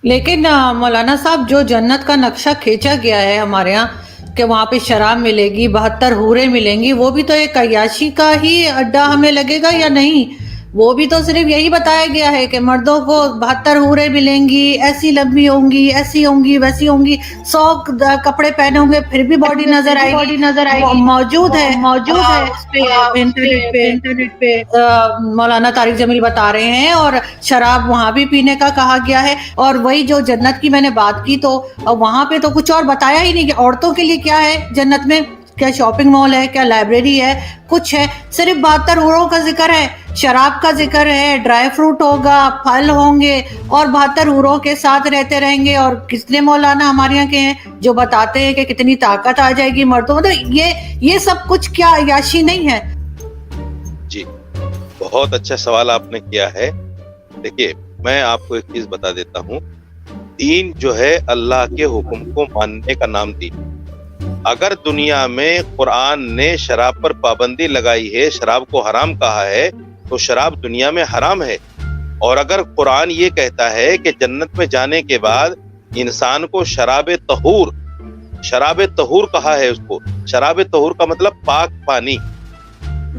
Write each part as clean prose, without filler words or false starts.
لیکن مولانا صاحب جو جنت کا نقشہ کھینچا گیا ہے ہمارے یہاں کہ وہاں پہ شراب ملے گی 72 حوریں ملیں گی، وہ بھی تو ایک عیاشی کا ہی اڈا ہمیں لگے گا یا نہیں؟ وہ بھی تو صرف یہی بتایا گیا ہے کہ مردوں کو 72 حوریں ملیں گی، ایسی لمبی ہوں گی، ایسی ہوں گی، ویسی ہوں گی، 100 کپڑے پہنے ہوں گے پھر بھی باڈی نظر آئے گی۔ موجود ہے اس پہ انٹرنیٹ پہ مولانا طارق جمیل بتا رہے ہیں، اور شراب وہاں بھی پینے کا کہا گیا ہے۔ اور وہی جو جنت کی میں نے بات کی تو وہاں پہ تو کچھ اور بتایا ہی نہیں کہ عورتوں کے لیے کیا ہے جنت میں، کیا شاپنگ مال ہے، کیا لائبریری ہے، کچھ ہے؟ صرف 72 حوروں کا ذکر ہے، شراب کا ذکر ہے، ڈرائی فروٹ ہوگا، پھل ہوں گے، اور 72 حوروں کے ساتھ رہتے رہیں گے۔ اور کتنے مولانا ہمارے یہاں کے ہیں جو بتاتے ہیں کہ کتنی طاقت آ جائے گی مردوں میں۔ یہ سب کچھ کیا عیاشی نہیں ہے؟ جی بہت اچھا سوال آپ نے کیا ہے۔ دیکھیے میں آپ کو ایک چیز بتا دیتا ہوں، دین جو ہے اللہ کے حکم کو ماننے کا نام دین۔ اگر دنیا میں قرآن نے شراب پر پابندی لگائی ہے، شراب کو حرام کہا ہے، تو شراب دنیا میں حرام ہے۔ اور اگر قرآن یہ کہتا ہے کہ جنت میں جانے کے بعد انسان کو شراب طہور کہا ہے، اس کو شراب طہور کا مطلب پاک پانی،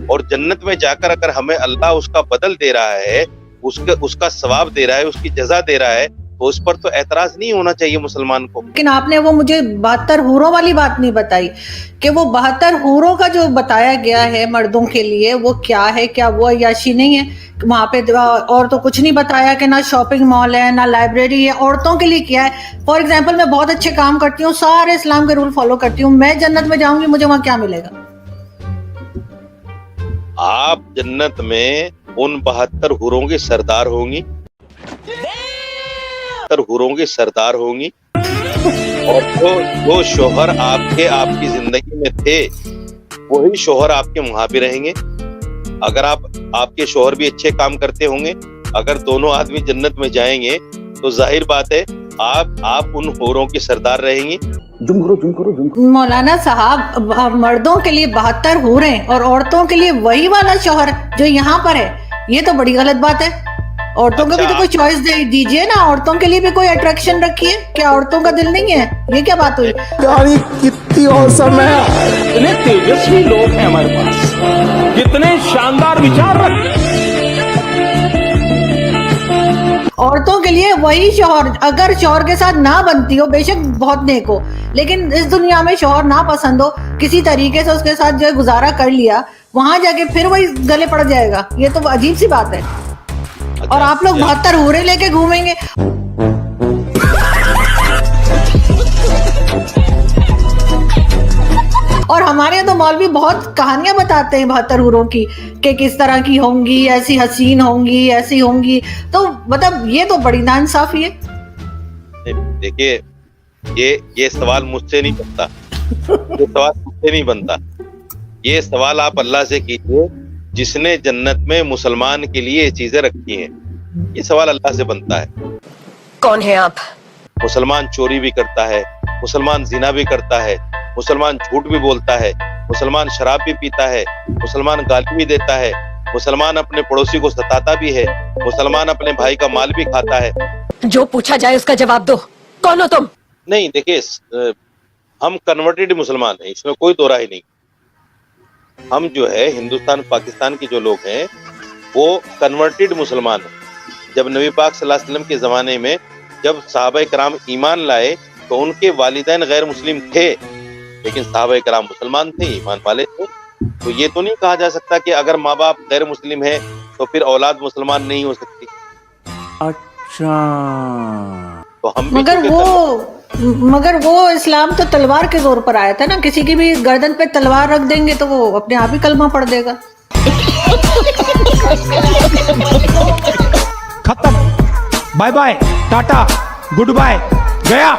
اور جنت میں جا کر اگر ہمیں اللہ اس کا بدل دے رہا ہے، اس کا ثواب دے رہا ہے، اس کی جزا دے رہا ہے، تو اس پر تو اعتراض نہیں ہونا چاہیے مسلمان کو۔ لیکن آپ نے وہ مجھے 72 حوروں والی بات نہیں بتائی کہ وہ 72 حوروں کا جو بتایا گیا ہے مردوں کے لیے وہ کیا ہے؟ کیا وہ عیاشی نہیں ہے؟ وہاں پہ اور تو کچھ نہیں بتایا کہ نہ شاپنگ مال ہے، نہ لائبریری ہے۔ عورتوں کے لیے کیا ہے؟ فار ایگزامپل میں بہت اچھے کام کرتی ہوں، سارے اسلام کے رول فالو کرتی ہوں، میں جنت میں جاؤں گی، مجھے وہاں کیا ملے گا؟ آپ جنت میں ان 72 حوروں کی سردار ہوں گی، 72 حوروں کی سردار ہوں گی، اور جو شوہر آپ کی زندگی میں تھے وہی شوہر آپ کے وہاں بھی رہیں گے۔ اگر آپ کے شوہر بھی اچھے کام کرتے ہوں گے، اگر دونوں آدمی جنت میں جائیں گے تو ظاہر بات ہے آپ ان حوروں کی سردار رہیں گی۔ مولانا صاحب مردوں کے لیے 72 حوریں اور عورتوں کے لیے وہی والا شوہر جو یہاں پر ہے، یہ تو بڑی غلط بات ہے۔ عورتوں کو بھی تو کوئی چوائس دیجیے نا، عورتوں کے لیے بھی کوئی اٹریکشن رکھیے۔ کیا عورتوں کا دل نہیں ہے؟ یہ کیا بات ہوئی؟ کتنی اوسم ہے، اتنے تیجسوی لوگ ہیں ہمارے پاس، کتنے شاندار وچار رکھتے ہیں۔ عورتوں کے لیے وہی شوہر، اگر شوہر کے ساتھ نہ بنتی ہو، بے شک بہت نیک ہو، لیکن اس دنیا میں شوہر نہ پسند ہو، کسی طریقے سے اس کے ساتھ جو ہے گزارا کر لیا، وہاں جا کے پھر وہی گلے پڑ جائے گا، یہ تو عجیب سی بات ہے۔ اور آپ لوگ 72 حوریں لے کے گھومیں گے۔ اور ہمارے یہاں تو مولوی بہت کہانیاں بتاتے ہیں 72 حوروں کی کہ کس طرح کی ہوں گی، ایسی حسین ہوں گی، ایسی ہوں گی، تو مطلب یہ تو بڑی ناانصافی ہے۔ دیکھیے یہ سوال مجھ سے نہیں بنتا، یہ سوال آپ اللہ سے کیجیے جس نے جنت میں مسلمان کے لیے یہ چیزیں رکھی ہیں، یہ سوال اللہ سے بنتا ہے۔ کون ہے آپ؟ مسلمان چوری بھی کرتا ہے، مسلمان زنا بھی کرتا ہے، مسلمان جھوٹ بھی بولتا ہے، مسلمان شراب بھی پیتا ہے، مسلمان گالی بھی دیتا ہے، مسلمان اپنے پڑوسی کو ستاتا بھی ہے، مسلمان اپنے بھائی کا مال بھی کھاتا ہے۔ جو پوچھا جائے اس کا جواب دو، کون ہو تم؟ نہیں دیکھیے، ہم کنورٹڈ مسلمان ہیں، اس میں کوئی دو رائے نہیں۔ ہم جو ہے ہندوستان پاکستان کے جو لوگ ہیں وہ کنورٹڈ مسلمان ہیں۔ جب نبی پاک صلی اللہ علیہ وسلم کے زمانے میں جب صحابہ کرام ایمان لائے تو ان کے والدین غیر مسلم تھے، لیکن صحابہ کرام مسلمان تھے، ایمان والے تھے۔ تو یہ تو نہیں کہا جا سکتا کہ اگر ماں باپ غیر مسلم ہیں تو پھر اولاد مسلمان نہیں ہو سکتی۔ اچھا، تو ہم بھی مگر وہ اسلام تو تلوار کے زور پر آیا تھا نا، کسی کی بھی گردن پہ تلوار رکھ دیں گے تو وہ اپنے آپ ہی کلمہ پڑھ دے گا۔ ختم، bye bye, tata, goodbye, گیا۔